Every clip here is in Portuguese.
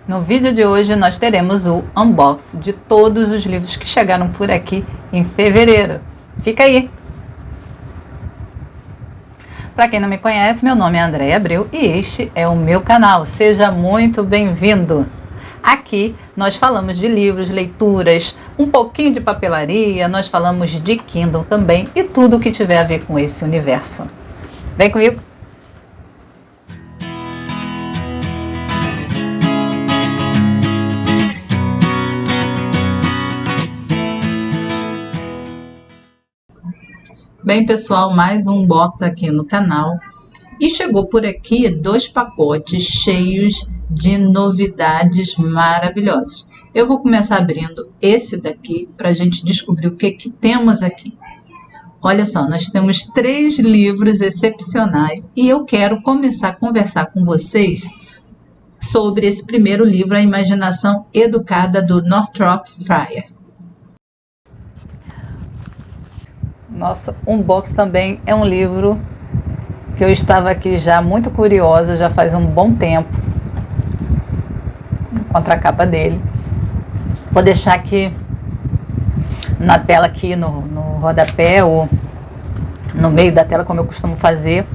No vídeo de hoje nós teremos o unboxing de todos os livros que chegaram por aqui em fevereiro. Fica aí! Para quem não me conhece, meu nome é Andréia Abreu e este é o meu canal. Seja muito bem-vindo! Aqui nós falamos de livros, leituras, um pouquinho de papelaria, nós falamos de Kindle também e tudo o que tiver a ver com esse universo. Vem comigo! Bem, pessoal, mais um unboxing aqui no canal. E chegou por aqui 2 pacotes cheios de novidades maravilhosas. Eu vou começar abrindo esse daqui para a gente descobrir o que temos aqui. Olha só, nós temos 3 livros excepcionais e eu quero começar a conversar com vocês sobre esse primeiro livro, A Imaginação Educada, do Northrop Frye. Nossa, unboxing também é um livro que eu estava aqui já muito curiosa, já faz um bom tempo. Contra a capa dele. Vou deixar aqui na tela, aqui no rodapé, ou no meio da tela, como eu costumo fazer,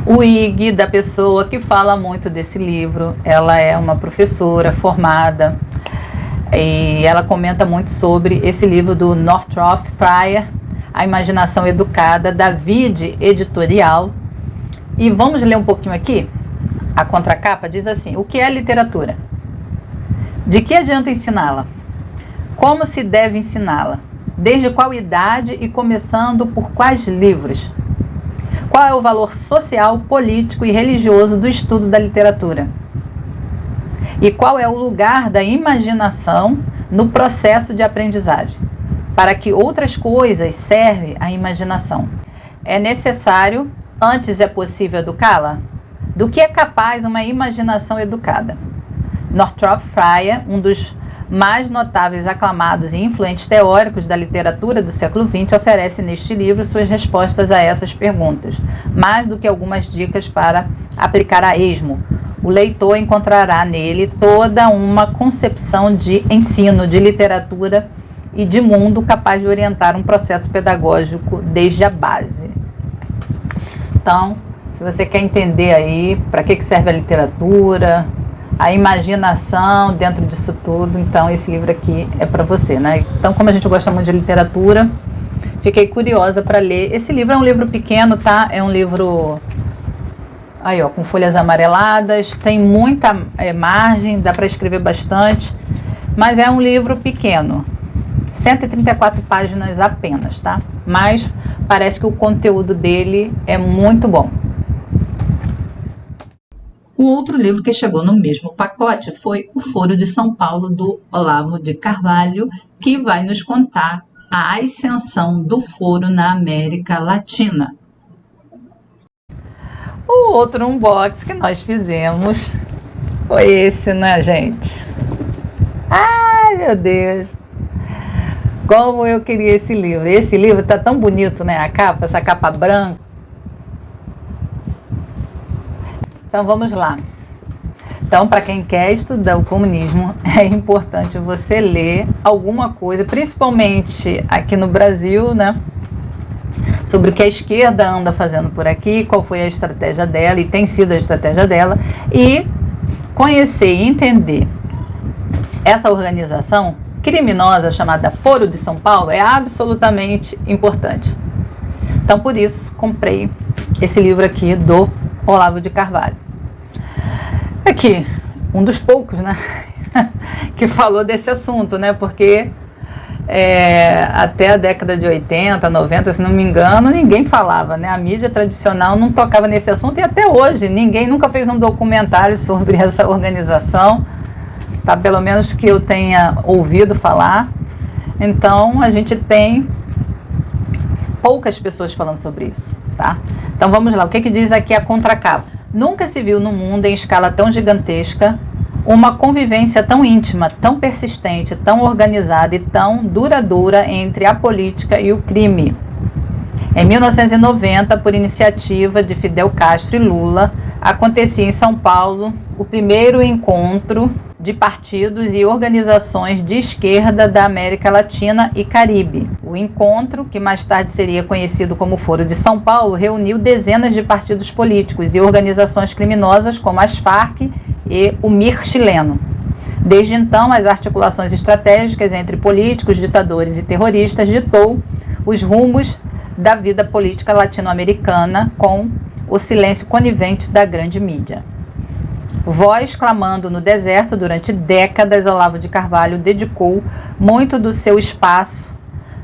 o IG da pessoa que fala muito desse livro. Ela é uma professora formada e ela comenta muito sobre esse livro do Northrop Frye, A Imaginação Educada, da Vide Editorial. E vamos ler um pouquinho aqui. A contracapa diz assim: o que é literatura? De que adianta ensiná-la? Como se deve ensiná-la? Desde qual idade e começando por quais livros? Qual é o valor social, político e religioso do estudo da literatura? E qual é o lugar da imaginação no processo de aprendizagem? Para que outras coisas serve a imaginação? É necessário, antes é possível educá-la? Do que é capaz uma imaginação educada? Northrop Frye, um dos mais notáveis, aclamados e influentes teóricos da literatura do século XX, oferece neste livro suas respostas a essas perguntas, mais do que algumas dicas para aplicar a esmo. O leitor encontrará nele toda uma concepção de ensino, de literatura e de mundo capaz de orientar um processo pedagógico desde a base. Então, se você quer entender aí para que serve a literatura, a imaginação dentro disso tudo, então esse livro aqui é para você, né? Então, como a gente gosta muito de literatura, fiquei curiosa para ler. Esse livro é um livro pequeno, tá? É um livro aí, ó, com folhas amareladas, tem muita margem, dá para escrever bastante, mas é um livro pequeno. 134 páginas apenas, tá? Mas parece que o conteúdo dele é muito bom. O outro livro que chegou no mesmo pacote foi O Foro de São Paulo, do Olavo de Carvalho, que vai nos contar a ascensão do foro na América Latina. O outro unboxing que nós fizemos foi esse, né, gente? Ai, meu Deus! Como eu queria esse livro. Esse livro tá tão bonito, né? A capa, essa capa branca. Então vamos lá. Então, para quem quer estudar o comunismo, é importante você ler alguma coisa, principalmente aqui no Brasil, né? Sobre o que a esquerda anda fazendo por aqui, qual foi a estratégia dela e tem sido a estratégia dela, e conhecer e entender essa organização criminosa chamada Foro de São Paulo é absolutamente importante. Então, por isso, comprei esse livro aqui do Olavo de Carvalho. Aqui, um dos poucos, né, que falou desse assunto, né, porque até a década de 80, 90, se não me engano, ninguém falava, né, a mídia tradicional não tocava nesse assunto e até hoje ninguém nunca fez um documentário sobre essa organização, tá, pelo menos que eu tenha ouvido falar. Então, a gente tem poucas pessoas falando sobre isso, tá? Então, vamos lá. O que diz aqui a contracapa? Nunca se viu no mundo, em escala tão gigantesca, uma convivência tão íntima, tão persistente, tão organizada e tão duradoura entre a política e o crime. Em 1990, por iniciativa de Fidel Castro e Lula, acontecia em São Paulo o primeiro encontro de partidos e organizações de esquerda da América Latina e Caribe. O encontro, que mais tarde seria conhecido como Foro de São Paulo, reuniu dezenas de partidos políticos e organizações criminosas como as Farc e o MIR chileno. Desde então, as articulações estratégicas entre políticos, ditadores e terroristas ditou os rumos da vida política latino-americana com o silêncio conivente da grande mídia. Voz clamando no deserto durante décadas, Olavo de Carvalho dedicou muito do seu espaço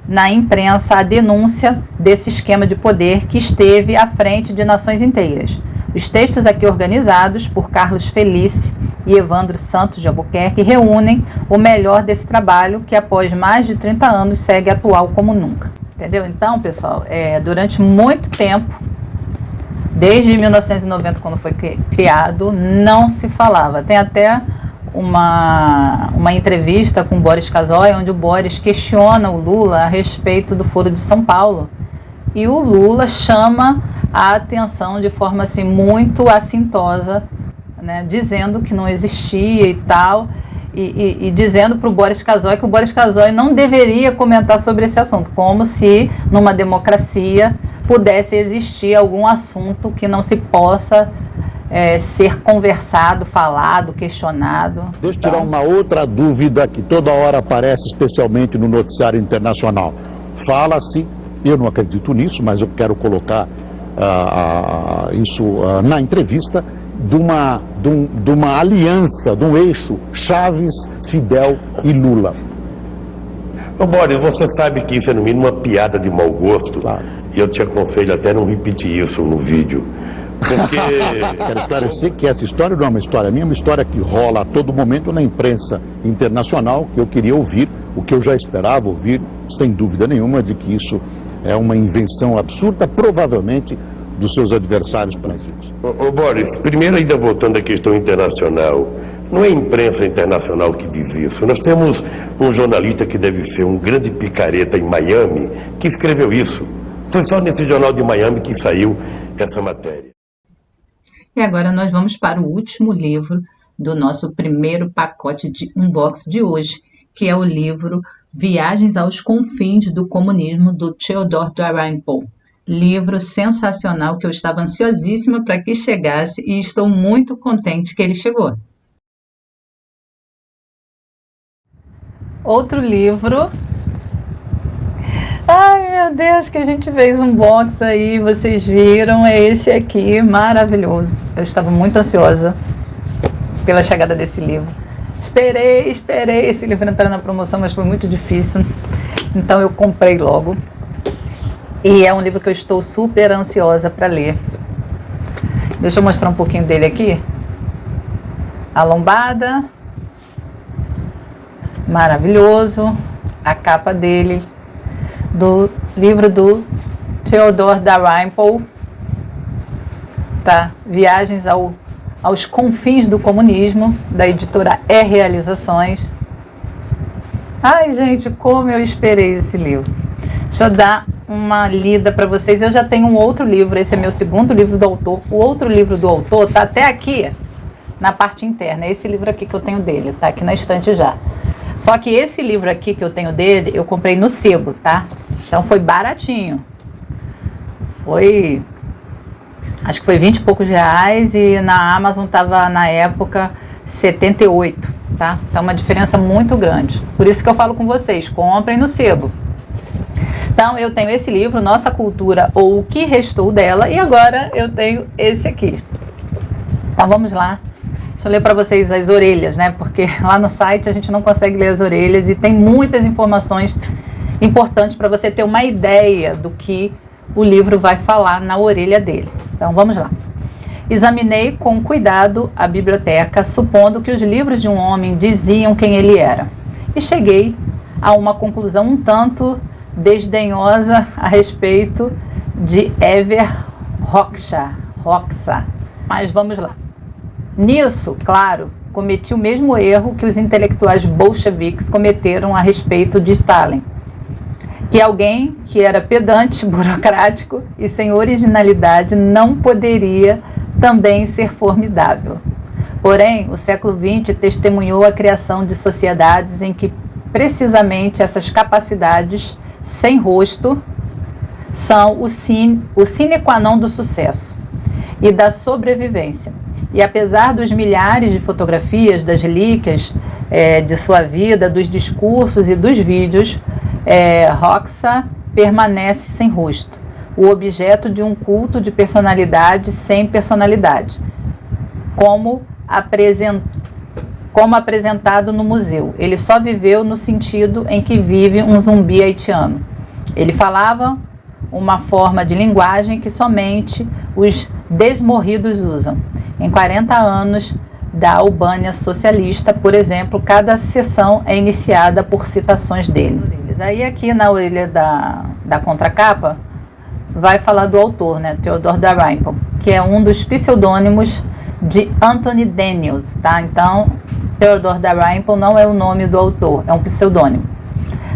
na imprensa à denúncia desse esquema de poder que esteve à frente de nações inteiras. Os textos aqui organizados por Carlos Felice e Evandro Santos de Albuquerque reúnem o melhor desse trabalho que após mais de 30 anos segue atual como nunca. Entendeu? Então, pessoal, durante muito tempo, desde 1990, quando foi criado, não se falava. Tem até uma entrevista com o Boris Casoy, onde o Boris questiona o Lula a respeito do Foro de São Paulo. E o Lula chama a atenção de forma assim, muito assintosa, né, dizendo que não existia e tal, e dizendo para o Boris Casoy que o Boris Casoy não deveria comentar sobre esse assunto, como se numa democracia pudesse existir algum assunto que não se possa ser conversado, falado, questionado. Deixa eu tirar uma outra dúvida que toda hora aparece, especialmente no noticiário internacional. Fala-se, eu não acredito nisso, mas eu quero colocar isso na entrevista, de uma aliança, de um eixo Chaves, Fidel e Lula. Ô Boris, você sabe que isso é no mínimo uma piada de mau gosto, claro. E eu te aconselho até não repetir isso no vídeo. Porque... Quero esclarecer que essa história não é uma história minha, é uma história que rola a todo momento na imprensa internacional, que eu queria ouvir, o que eu já esperava ouvir, sem dúvida nenhuma, de que isso é uma invenção absurda, provavelmente dos seus adversários políticos. Ô Boris, primeiro ainda voltando à questão internacional, não é a imprensa internacional que diz isso. Nós temos um jornalista que deve ser um grande picareta em Miami, que escreveu isso. Foi só nesse jornal de Miami que saiu essa matéria. E agora nós vamos para o último livro do nosso primeiro pacote de unboxing de hoje, que é o livro Viagens aos Confins do Comunismo, do Theodor Dalrymple. Livro sensacional que eu estava ansiosíssima para que chegasse e estou muito contente que ele chegou. Outro livro. Ai, meu Deus, que a gente fez um box aí, vocês viram, é esse aqui, maravilhoso. Eu estava muito ansiosa pela chegada desse livro. Esperei esse livro entrar na promoção, mas foi muito difícil, então eu comprei logo. E é um livro que eu estou super ansiosa para ler. Deixa eu mostrar um pouquinho dele aqui. A lombada. Maravilhoso. A capa dele. Do livro do Theodor Dalrymple. Tá? Viagens aos Confins do Comunismo, da editora Realizações. Ai, gente, como eu esperei esse livro. Deixa eu dar uma lida para vocês. Eu já tenho um outro livro, esse é meu segundo livro do autor. O outro livro do autor tá até aqui na parte interna. É esse livro aqui que eu tenho dele, tá aqui na estante já. Só que esse livro aqui que eu tenho dele, eu comprei no sebo, tá? Então foi baratinho. Acho que foi 20 e poucos reais e na Amazon tava na época 78, tá? Então uma diferença muito grande. Por isso que eu falo com vocês, comprem no sebo. Então, eu tenho esse livro, Nossa Cultura ou O que Restou Dela, e agora eu tenho esse aqui. Então, vamos lá. Deixa eu ler para vocês as orelhas, né? Porque lá no site a gente não consegue ler as orelhas e tem muitas informações importantes para você ter uma ideia do que o livro vai falar na orelha dele. Então, vamos lá. Examinei com cuidado a biblioteca, supondo que os livros de um homem diziam quem ele era. E cheguei a uma conclusão um tanto desdenhosa a respeito de Enver Hoxha. Mas vamos lá. Nisso, claro, cometi o mesmo erro que os intelectuais bolcheviques cometeram a respeito de Stalin. Que alguém que era pedante, burocrático e sem originalidade não poderia também ser formidável. Porém, o século XX testemunhou a criação de sociedades em que precisamente essas capacidades sem rosto são o sine qua non do sucesso e da sobrevivência. E apesar dos milhares de fotografias, das relíquias de sua vida, dos discursos e dos vídeos, Roxa permanece sem rosto, o objeto de um culto de personalidade sem personalidade, como apresentado no museu. Ele só viveu no sentido em que vive um zumbi haitiano. Ele falava uma forma de linguagem que somente os desmorridos usam. Em 40 anos da Albânia socialista, por exemplo, cada sessão é iniciada por citações dele. Aí aqui na orelha da contracapa vai falar do autor, né, Theodore Dalrymple, que é um dos pseudônimos de Anthony Daniels, tá? Então, Theodore Dalrymple não é o nome do autor, é um pseudônimo.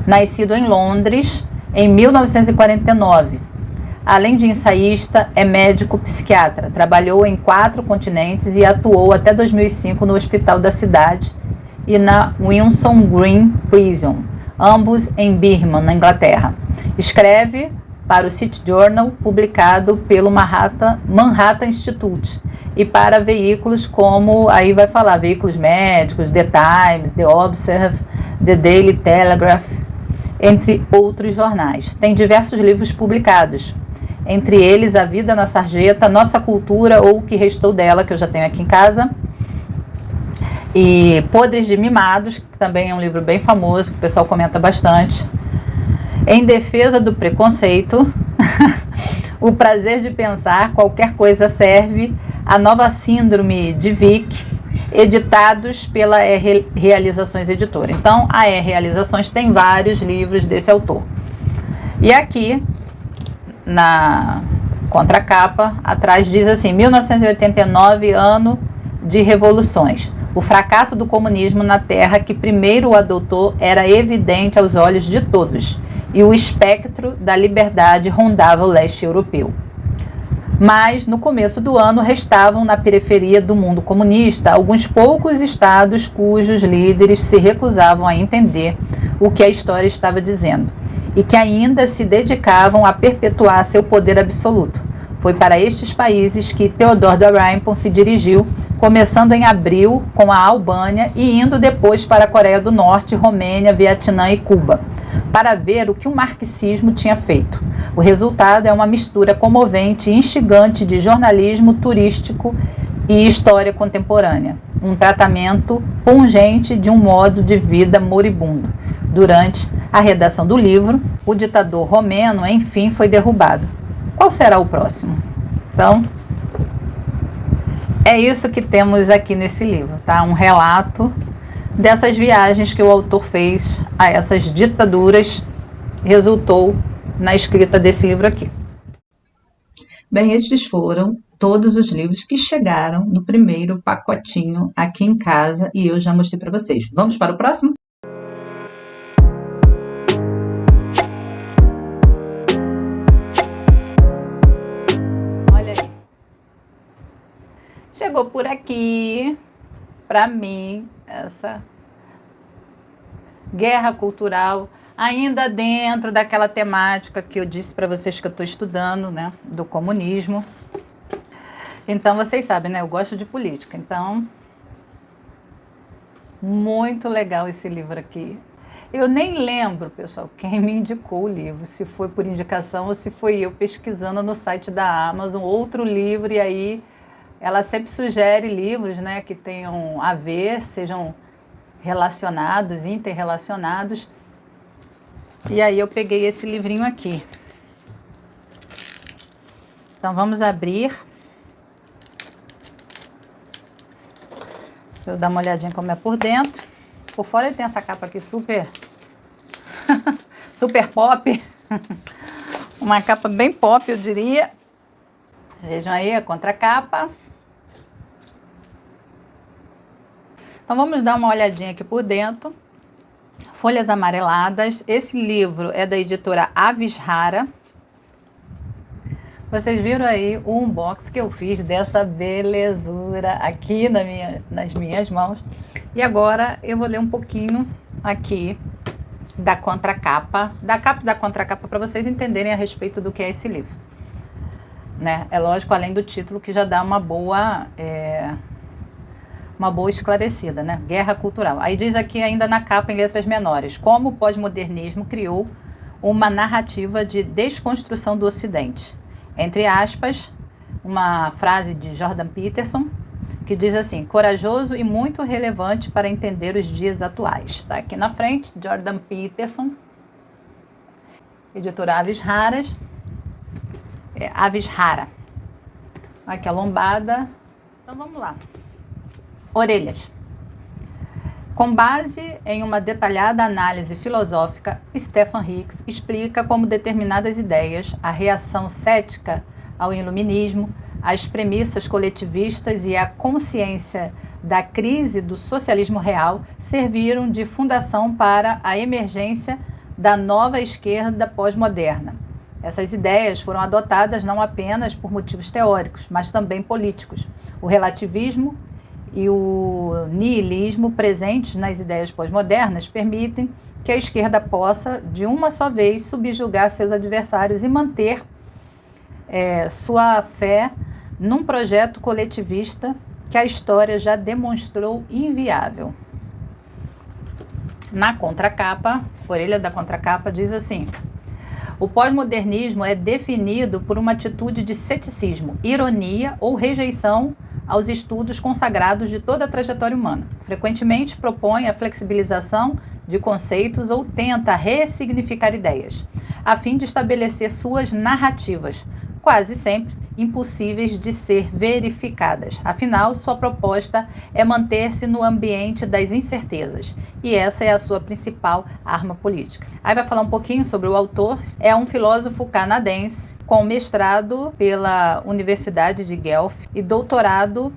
Nascido em Londres em 1949. Além de ensaísta, é médico psiquiatra. Trabalhou em 4 continentes e atuou até 2005 no Hospital da Cidade e na Winson Green Prison, ambos em Birmingham, na Inglaterra. Escreve para o City Journal, publicado pelo Manhattan Institute, e para veículos como, aí vai falar, veículos médicos, The Times, The Observer, The Daily Telegraph, entre outros jornais. Tem diversos livros publicados, entre eles A Vida na Sarjeta, Nossa Cultura ou O que Restou Dela, que eu já tenho aqui em casa, e Podres de Mimados, que também é um livro bem famoso, que o pessoal comenta bastante, Em Defesa do Preconceito, O Prazer de Pensar, Qualquer Coisa Serve, A Nova Síndrome de Vick, editados pela Realizações Editora. Então, a Realizações tem vários livros desse autor. E aqui, na contracapa, atrás diz assim, 1989, ano de revoluções. O fracasso do comunismo na terra que primeiro o adotou era evidente aos olhos de todos, e o espectro da liberdade rondava o leste europeu. Mas, no começo do ano, restavam na periferia do mundo comunista alguns poucos estados cujos líderes se recusavam a entender o que a história estava dizendo e que ainda se dedicavam a perpetuar seu poder absoluto. Foi para estes países que Theodore Dalrymple se dirigiu, começando em abril com a Albânia e indo depois para a Coreia do Norte, Romênia, Vietnã e Cuba, para ver o que o marxismo tinha feito. O resultado é uma mistura comovente e instigante de jornalismo turístico e história contemporânea, um tratamento pungente de um modo de vida moribundo. Durante a redação do livro, o ditador romeno, enfim, foi derrubado. Qual será o próximo? Então, é isso que temos aqui nesse livro, tá? Um relato dessas viagens que o autor fez a essas ditaduras, resultou na escrita desse livro aqui. Bem, estes foram todos os livros que chegaram no primeiro pacotinho aqui em casa e eu já mostrei para vocês. Vamos para o próximo? Olha aí. Chegou por aqui, para mim, essa guerra cultural, ainda dentro daquela temática que eu disse para vocês que eu estou estudando, né, do comunismo. Então, vocês sabem, né, eu gosto de política, então, muito legal esse livro aqui. Eu nem lembro, pessoal, quem me indicou o livro, se foi por indicação ou se foi eu pesquisando no site da Amazon, outro livro, e aí ela sempre sugere livros, né, que tenham a ver, sejam relacionados, interrelacionados. E aí eu peguei esse livrinho aqui. Então vamos abrir. Deixa eu dar uma olhadinha como é por dentro. Por fora ele tem essa capa aqui super super pop. Uma capa bem pop, eu diria. Vejam aí a contracapa. Então vamos dar uma olhadinha aqui por dentro. Folhas amareladas. Esse livro é da editora Avishara. Vocês viram aí o unboxing que eu fiz dessa belezura aqui nas minhas mãos. E agora eu vou ler um pouquinho aqui da contracapa, da capa e da contracapa, para vocês entenderem a respeito do que é esse livro. Né? É lógico, além do título, que já dá uma boa esclarecida, né? Guerra cultural. Aí diz aqui ainda na capa, em letras menores, como o pós-modernismo criou uma narrativa de desconstrução do Ocidente. Entre aspas, uma frase de Jordan Peterson, que diz assim: corajoso e muito relevante para entender os dias atuais. Está aqui na frente, Jordan Peterson, editora Aves Raras. Aves Rara. Aqui a lombada. Então vamos lá. Orelhas. Com base em uma detalhada análise filosófica, Stephen Hicks explica como determinadas ideias, a reação cética ao iluminismo, as premissas coletivistas e a consciência da crise do socialismo real serviram de fundação para a emergência da nova esquerda pós-moderna. Essas ideias foram adotadas não apenas por motivos teóricos, mas também políticos. O relativismo e o niilismo presentes nas ideias pós-modernas permitem que a esquerda possa, de uma só vez, subjugar seus adversários e manter sua fé num projeto coletivista que a história já demonstrou inviável. Na contracapa, a orelha da contracapa diz assim: o pós-modernismo é definido por uma atitude de ceticismo, ironia ou rejeição aos estudos consagrados de toda a trajetória humana. Frequentemente propõe a flexibilização de conceitos ou tenta ressignificar ideias, a fim de estabelecer suas narrativas, quase sempre impossíveis de ser verificadas. Afinal, sua proposta é manter-se no ambiente das incertezas, e essa é a sua principal arma política. Aí vai falar um pouquinho sobre o autor. É um filósofo canadense com mestrado pela Universidade de Guelph e doutorado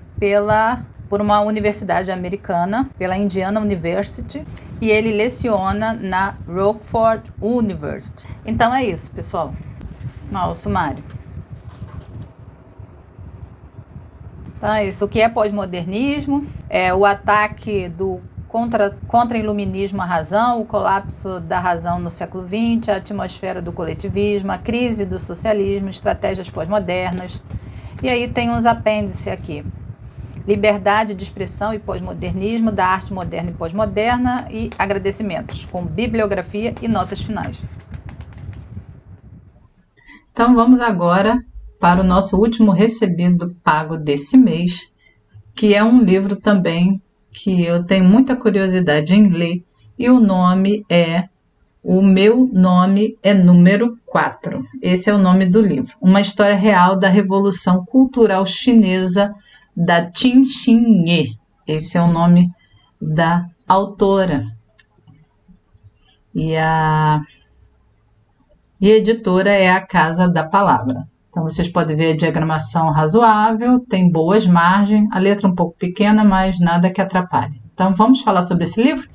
por uma universidade americana, pela Indiana University, e ele leciona na Rockford University. Então é isso, pessoal. O sumário. Então é isso. O que é pós-modernismo? É o ataque do contra-iluminismo à razão, o colapso da razão no século XX, a atmosfera do coletivismo, a crise do socialismo, estratégias pós-modernas. E aí tem uns apêndices aqui. Liberdade de expressão e pós-modernismo, da arte moderna e pós-moderna, e agradecimentos, com bibliografia e notas finais. Então vamos agora para o nosso último recebido pago desse mês, que é um livro também que eu tenho muita curiosidade em ler, e o nome é O Meu Nome é Número 4. Esse é o nome do livro. Uma história real da Revolução Cultural Chinesa da Qin Xinye. Esse é o nome da autora. E a editora é a Casa da Palavra. Então, vocês podem ver a diagramação razoável, tem boas margens, a letra um pouco pequena, mas nada que atrapalhe. Então, vamos falar sobre esse livro?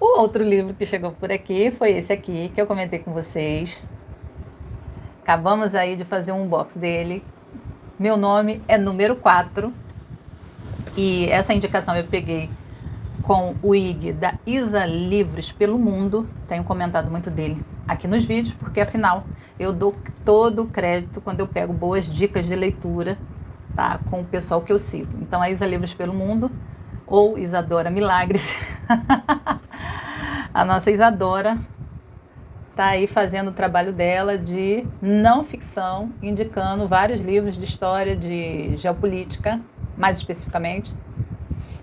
O outro livro que chegou por aqui foi esse aqui, que eu comentei com vocês. Acabamos aí de fazer um unboxing dele. Meu Nome é Número 4. E essa indicação eu peguei com o IG da Isa Livros pelo Mundo. Tenho comentado muito dele aqui nos vídeos, porque afinal eu dou todo o crédito quando eu pego boas dicas de leitura, tá, com o pessoal que eu sigo. Então a Isa Livros pelo Mundo, ou Isadora Milagres, a nossa Isadora tá aí fazendo o trabalho dela de não ficção, indicando vários livros de história, de geopolítica, mais especificamente.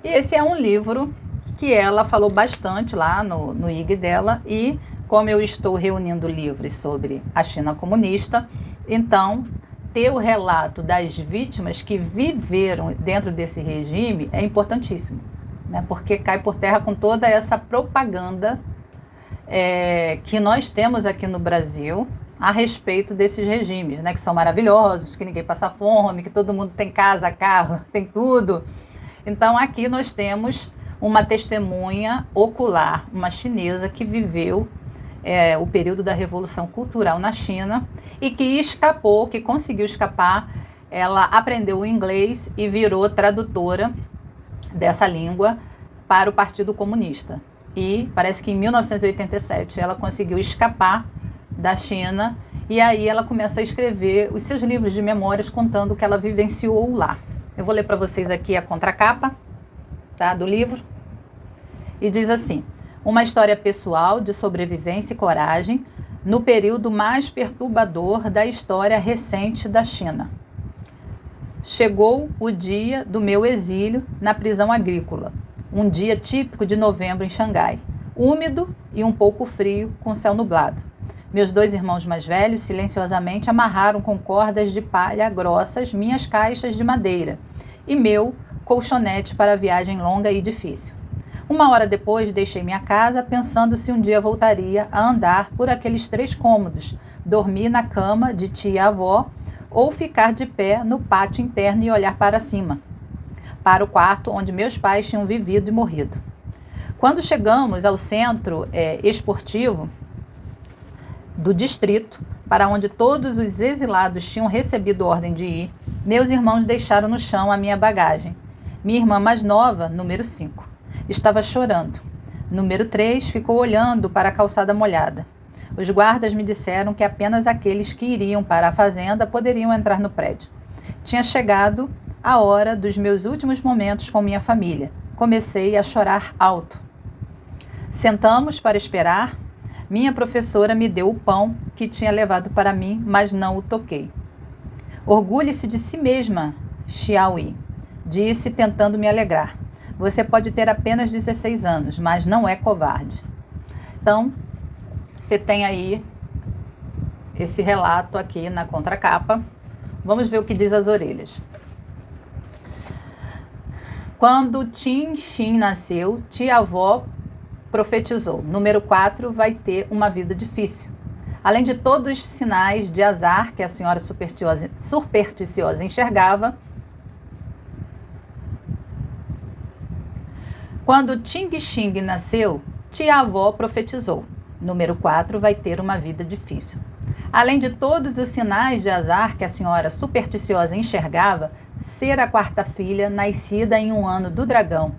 E esse é um livro que ela falou bastante lá no IG dela, e como eu estou reunindo livros sobre a China comunista, então ter o relato das vítimas que viveram dentro desse regime é importantíssimo, né? Porque cai por terra com toda essa propaganda que nós temos aqui no Brasil a respeito desses regimes, né? Que são maravilhosos, que ninguém passa fome, que todo mundo tem casa, carro, tem tudo. Então aqui nós temos uma testemunha ocular, uma chinesa que viveu o período da Revolução Cultural na China, e que conseguiu escapar. Ela aprendeu o inglês e virou tradutora dessa língua para o Partido Comunista. E parece que em 1987 ela conseguiu escapar da China, e aí ela começa a escrever os seus livros de memórias contando o que ela vivenciou lá. Eu vou ler para vocês aqui a contracapa, tá, do livro. E diz assim: uma história pessoal de sobrevivência e coragem no período mais perturbador da história recente da China. Chegou o dia do meu exílio na prisão agrícola, um dia típico de novembro em Xangai, úmido e um pouco frio, com céu nublado. Meus 2 irmãos mais velhos silenciosamente amarraram com cordas de palha grossas minhas caixas de madeira e meu colchonete para a viagem longa e difícil. 1 hora depois deixei minha casa pensando se um dia voltaria a andar por aqueles 3 cômodos, dormir na cama de tia-avó ou ficar de pé no pátio interno e olhar para cima, para o quarto onde meus pais tinham vivido e morrido. Quando chegamos ao centro esportivo do distrito, para onde todos os exilados tinham recebido ordem de ir, meus irmãos deixaram no chão a minha bagagem. Minha irmã mais nova, número 5, estava chorando. Número 3 ficou olhando para a calçada molhada. Os guardas me disseram que apenas aqueles que iriam para a fazenda poderiam entrar no prédio. Tinha chegado a hora dos meus últimos momentos com minha família. Comecei a chorar alto. Sentamos para esperar. Minha professora me deu o pão que tinha levado para mim, mas não o toquei. Orgulhe-se de si mesma, Xiaoyi, disse, tentando me alegrar. Você pode ter apenas 16 anos, mas não é covarde. Então, você tem aí esse relato aqui na contracapa. Vamos ver o que diz as orelhas. Quando Tin Xin nasceu, tia-avó profetizou: número 4 vai ter uma vida difícil. Além de todos os sinais de azar que a senhora supersticiosa enxergava, quando Ting Xing nasceu, tia-avó profetizou: número 4 vai ter uma vida difícil. Além de todos os sinais de azar que a senhora supersticiosa enxergava, ser a 4ª filha, nascida em um ano do dragão.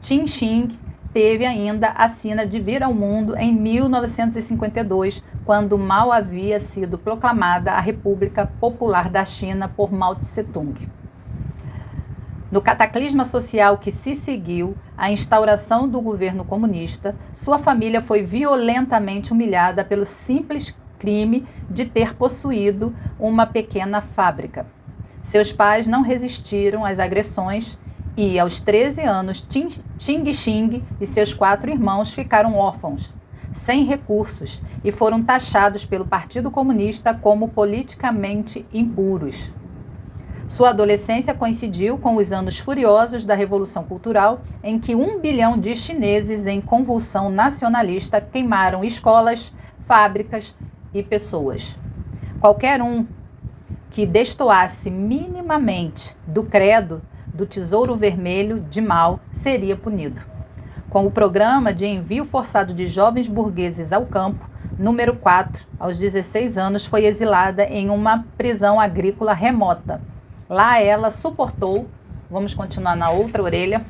Tin Xing teve ainda a sina de vir ao mundo em 1952, quando mal havia sido proclamada a República Popular da China por Mao Tse-tung. No cataclisma social que se seguiu à instauração do governo comunista, sua família foi violentamente humilhada pelo simples crime de ter possuído uma pequena fábrica. Seus pais não resistiram às agressões e, aos 13 anos, Ting Xing e seus 4 irmãos ficaram órfãos, sem recursos, e foram taxados pelo Partido Comunista como politicamente impuros. Sua adolescência coincidiu com os anos furiosos da Revolução Cultural, em que 1 bilhão de chineses em convulsão nacionalista queimaram escolas, fábricas e pessoas. Qualquer um que destoasse minimamente do credo do Tesouro Vermelho de Mao seria punido. Com o programa de envio forçado de jovens burgueses ao campo, número 4, aos 16 anos, foi exilada em uma prisão agrícola remota. Lá ela suportou, vamos continuar na outra orelha,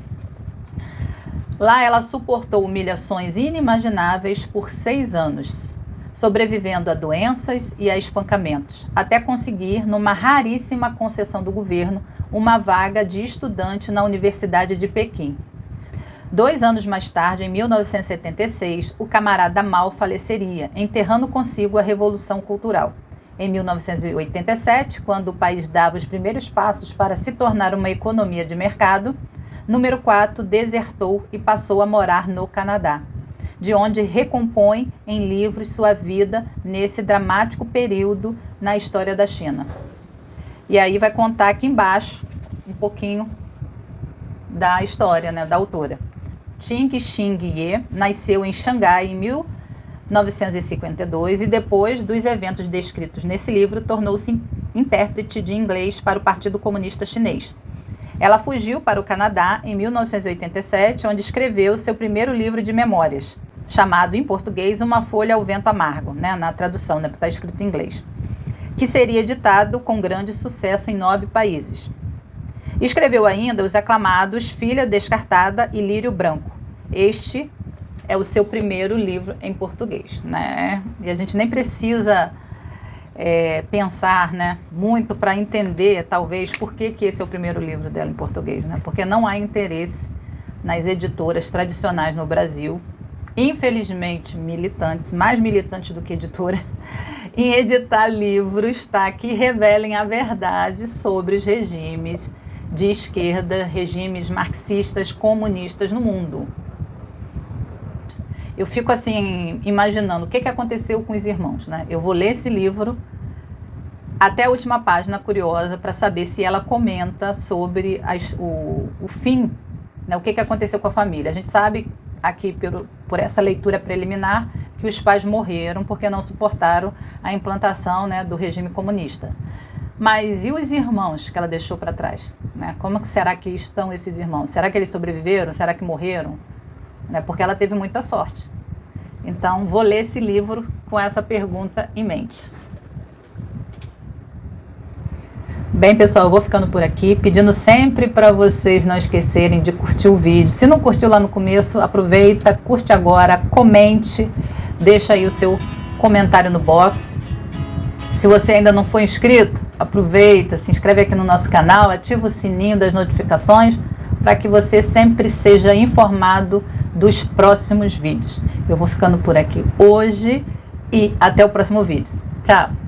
lá ela suportou humilhações inimagináveis por 6 anos, sobrevivendo a doenças e a espancamentos, até conseguir, numa raríssima concessão do governo, uma vaga de estudante na Universidade de Pequim. 2 anos mais tarde, em 1976, o camarada Mao faleceria, enterrando consigo a Revolução Cultural. Em 1987, quando o país dava os primeiros passos para se tornar uma economia de mercado, número 4 desertou e passou a morar no Canadá, de onde recompõe em livros sua vida nesse dramático período na história da China. E aí vai contar aqui embaixo um pouquinho da história, né, da autora. Ting Xing Ye nasceu em Xangai em 1952 e depois dos eventos descritos nesse livro tornou-se intérprete de inglês para o Partido Comunista Chinês. Ela fugiu para o Canadá em 1987, onde escreveu seu primeiro livro de memórias, chamado em português Uma Folha ao Vento Amargo, né, na tradução, né, porque está escrito em inglês, que seria editado com grande sucesso em 9 países. Escreveu ainda os aclamados Filha Descartada e Lírio Branco. Este é o seu primeiro livro em português, né? E a gente nem precisa pensar, né, muito para entender, talvez, por que esse é o primeiro livro dela em português, né? Porque não há interesse nas editoras tradicionais no Brasil, infelizmente militantes, mais militantes do que editora, em editar livros, tá, que revelem a verdade sobre os regimes de esquerda, regimes marxistas, comunistas no mundo. Eu fico assim, imaginando o que aconteceu com os irmãos, né? Eu vou ler esse livro até a última página, curiosa, para saber se ela comenta sobre o fim, né? O que aconteceu com a família. A gente sabe aqui, por essa leitura preliminar, que os pais morreram porque não suportaram a implantação, né, do regime comunista. Mas e os irmãos que ela deixou para trás, né? Como será que estão esses irmãos? Será que eles sobreviveram? Será que morreram? Né? Porque ela teve muita sorte. Então, vou ler esse livro com essa pergunta em mente. Bem, pessoal, eu vou ficando por aqui, pedindo sempre para vocês não esquecerem de curtir o vídeo. Se não curtiu lá no começo, aproveita, curte agora, comente, deixa aí o seu comentário no box. Se você ainda não for inscrito, aproveita, se inscreve aqui no nosso canal, ativa o sininho das notificações para que você sempre seja informado dos próximos vídeos. Eu vou ficando por aqui hoje e até o próximo vídeo. Tchau!